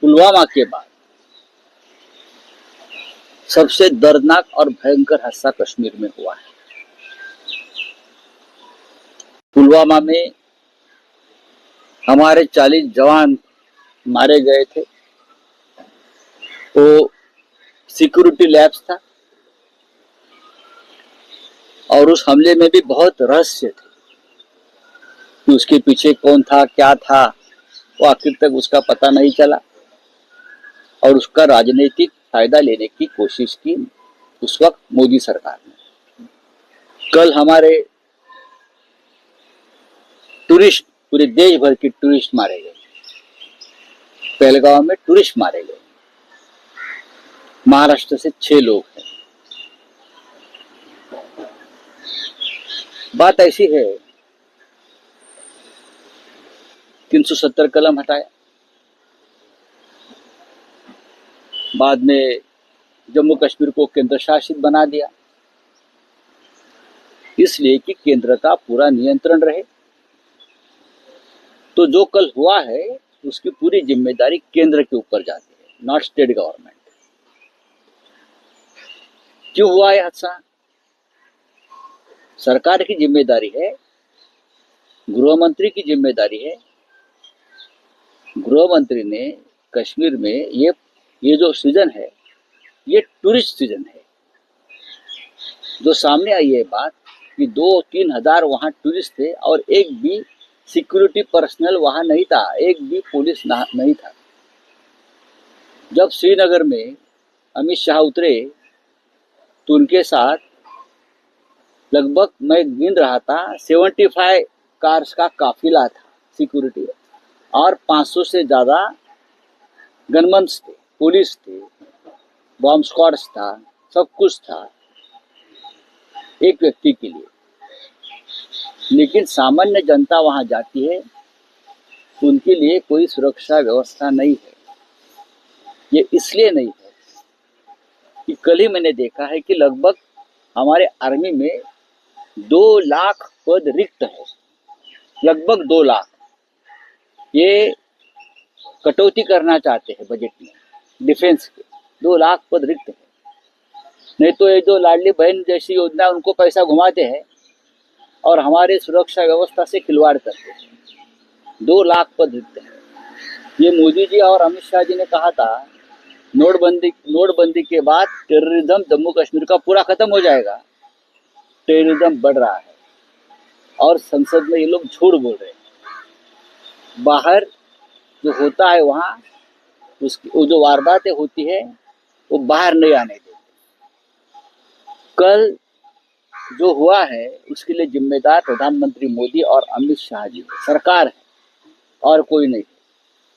पुलवामा के बाद सबसे दर्दनाक और भयंकर हादसा कश्मीर में हुआ है। पुलवामा में हमारे 40 जवान मारे गए थे। वो सिक्योरिटी लैब्स था और उस हमले में भी बहुत रहस्य थे कि उसके पीछे कौन था, क्या था, वो आखिर तक उसका पता नहीं चला और उसका राजनीतिक फायदा लेने की कोशिश की उस वक्त मोदी सरकार ने। कल हमारे टूरिस्ट, पूरे देश भर के टूरिस्ट मारे गए। पहलगांव में टूरिस्ट मारे गए। महाराष्ट्र से 6 लोग हैं। बात ऐसी है, 370 कलम हटाया, बाद में जम्मू कश्मीर को केंद्र शासित बना दिया, इसलिए कि केंद्र का पूरा नियंत्रण रहे। तो जो कल हुआ है उसकी पूरी जिम्मेदारी केंद्र के ऊपर जाती है, नॉट स्टेट गवर्नमेंट। क्यों हुआ यह हादसा? सरकार की जिम्मेदारी है, गृह मंत्री की जिम्मेदारी है। गृह मंत्री ने कश्मीर में ये जो सीजन है, ये टूरिस्ट सीजन है। जो सामने आई है बात कि 2-3 हजार वहां टूरिस्ट थे और एक भी सिक्योरिटी पर्सनल वहां नहीं था, एक भी पुलिस नहीं था। जब श्रीनगर में अमित शाह उतरे तो उनके साथ लगभग, मैं गिन रहा था, 75 कार्स का काफिला था सिक्योरिटी, और 500 से ज्यादा गनमन्स थे, पुलिस थे, बॉम्ब स्क्वाड्स था, सब कुछ था एक व्यक्ति के लिए। लेकिन सामान्य जनता वहां जाती है, उनके लिए कोई सुरक्षा व्यवस्था नहीं है। ये इसलिए नहीं है कि कल ही मैंने देखा है कि लगभग हमारे आर्मी में 2 लाख पद रिक्त है, लगभग 2 लाख। ये कटौती करना चाहते हैं बजट में डिफेंस के, 2 लाख पद रिक्त है। नहीं तो ये जो लाडली बहन जैसी योजना उनको पैसा घुमाते हैं और हमारे सुरक्षा व्यवस्था से खिलवाड़ करते हैं। 2 लाख पद रिक्त है। ये मोदी जी और अमित शाह जी ने कहा था नोटबंदी के बाद टेररिज्म जम्मू कश्मीर का पूरा खत्म हो जाएगा। टेररिज्म बढ़ रहा है और संसद में ये लोग झूठ बोल रहे हैं। बाहर जो होता है वहां वो जो वारदातें होती है वो बाहर नहीं आने देते। कल जो हुआ है उसके लिए जिम्मेदार प्रधानमंत्री मोदी और अमित शाह जी, सरकार है और कोई नहीं।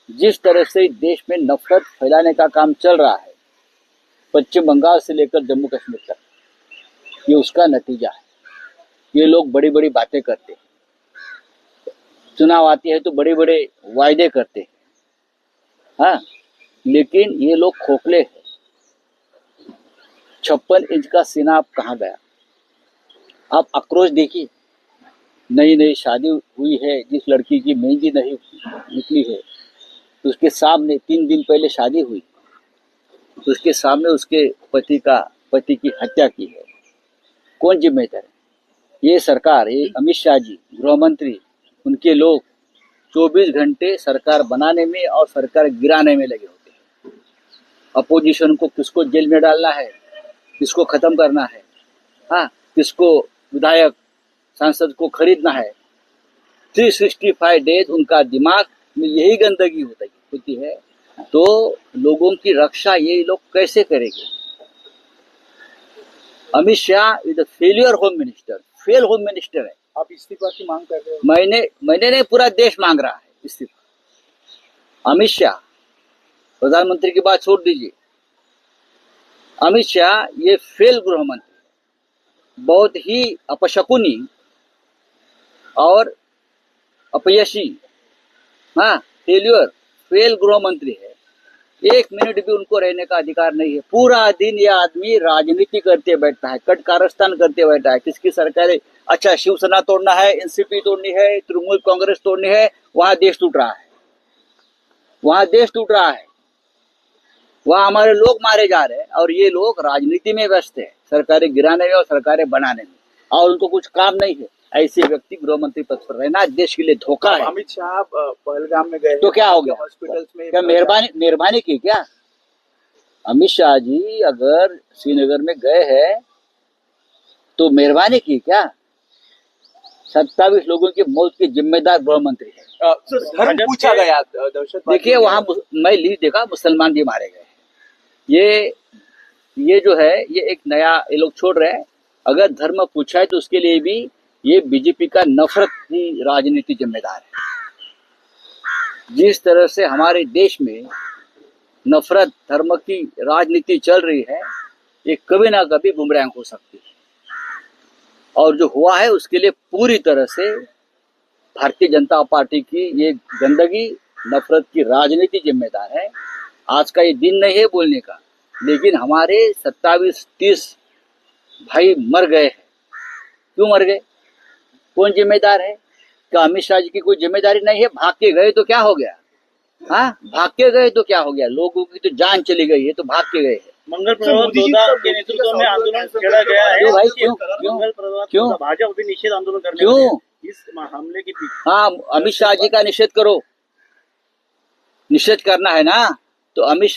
जिस तरह से देश में नफरत फैलाने का काम चल रहा है, पश्चिम बंगाल से लेकर जम्मू कश्मीर तक, ये उसका नतीजा है। ये लोग बड़ी बड़ी बातें करते हैं, चुनाव आती है तो बड़े बड़े वायदे करते हैं, हाँ, लेकिन ये लोग खोखले हैं। 56 इंच का सीना अब कहाँ गया? आप आक्रोश देखिए। नई शादी हुई है, जिस लड़की की मेहंदी नहीं निकली है, तो उसके सामने 3 दिन पहले शादी हुई, तो उसके सामने उसके पति की हत्या की है। कौन जिम्मेदार है? ये सरकार, ये अमित शाह जी, गृह मंत्री, उनके लोग 24 घंटे सरकार बनाने में और सरकार गिराने में लगे होते हैं। अपोजिशन को किसको जेल में डालना है, किसको खत्म करना है, हाँ, किसको विधायक सांसद को खरीदना है। 365 डेज उनका दिमाग में यही गंदगी होती है। तो लोगों की रक्षा ये लोग कैसे करेंगे? Amit Shah is the failure home minister, fail home minister है। आप इस्तीफा की मांग कर रहे हो? मैंने नहीं, पूरा देश मांग रहा है इस्तीफा। अमित शाह, प्रधानमंत्री की बात छोड़ दीजिए, अमित शाह ये फेल गृह मंत्री, बहुत ही अपशकुनी और अपयशी, हाँ, फेल गृह मंत्री है। 1 मिनट भी उनको रहने का अधिकार नहीं है। पूरा दिन यह आदमी राजनीति करते बैठता है, कट कारस्तान करते बैठा है। किसकी सरकार है? अच्छा, शिवसेना तोड़ना है, एनसीपी तोड़नी है, तृणमूल कांग्रेस तोड़नी है, वहां देश टूट रहा है, वहां देश टूट रहा है। वहाँ हमारे लोग मारे जा रहे हैं और ये लोग राजनीति में व्यस्त है, सरकारें गिराने में और सरकारें बनाने में, और उनको कुछ काम नहीं है। ऐसे व्यक्ति गृह मंत्री पद पर रहना देश के लिए धोखा है। अमित शाह पहलगाम में गए तो क्या हो गया? हॉस्पिटल्स में क्या मेहरबानी की क्या? अमित शाह जी अगर श्रीनगर में गए हैं तो मेहरबानी की क्या? 27 लोगों की मौत के जिम्मेदार गृह मंत्री है। धर्म पूछा गया, दहशत। देखिए वहां मैं लीड देखा, मुसलमान भी मारे गए। ये जो है ये एक नया ये लोग छोड़ रहे हैं। अगर धर्म पूछा है तो उसके लिए भी ये बीजेपी का नफरत की राजनीति जिम्मेदार है। जिस तरह से हमारे देश में नफरत धर्म की राजनीति चल रही है, ये कभी ना कभी बुमरैंग हो सकती है। और जो हुआ है उसके लिए पूरी तरह से भारतीय जनता पार्टी की ये गंदगी नफरत की राजनीति जिम्मेदार है। आज का ये दिन नहीं है बोलने का, लेकिन हमारे 27-30 भाई मर गए हैं। क्यों मर गए? कौन जिम्मेदार है? क्या अमित शाह जी की कोई जिम्मेदारी नहीं है? भाग के गए तो क्या हो गया? हाँ, भाग के गए तो क्या हो गया? लोगों की तो जान चली गई है तो भाग के गए हैं। मंगल प्रभात लोधा के नेतृत्व में आंदोलन छेड़ा गया है। क्यों भाई? क्यों? मंगल प्रभात क्यों? भाजपा भी निषेध आंदोलन करने क्यों? वाली है इस हमले के पीछे। हाँ, अमित शाह जी का निषेध करो। निषेध करना है ना तो अमित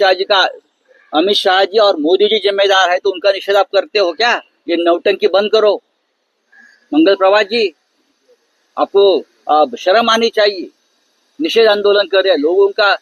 शाह जी और मोदी जी जिम्मेदार है, तो उनका निषेध आप करते हो क्या? ये नौटंकी बंद करो। मंगल प्रभात जी, आपको शर्म आनी चाहिए। निषेध आंदोलन कर रहे हैं, लोगों का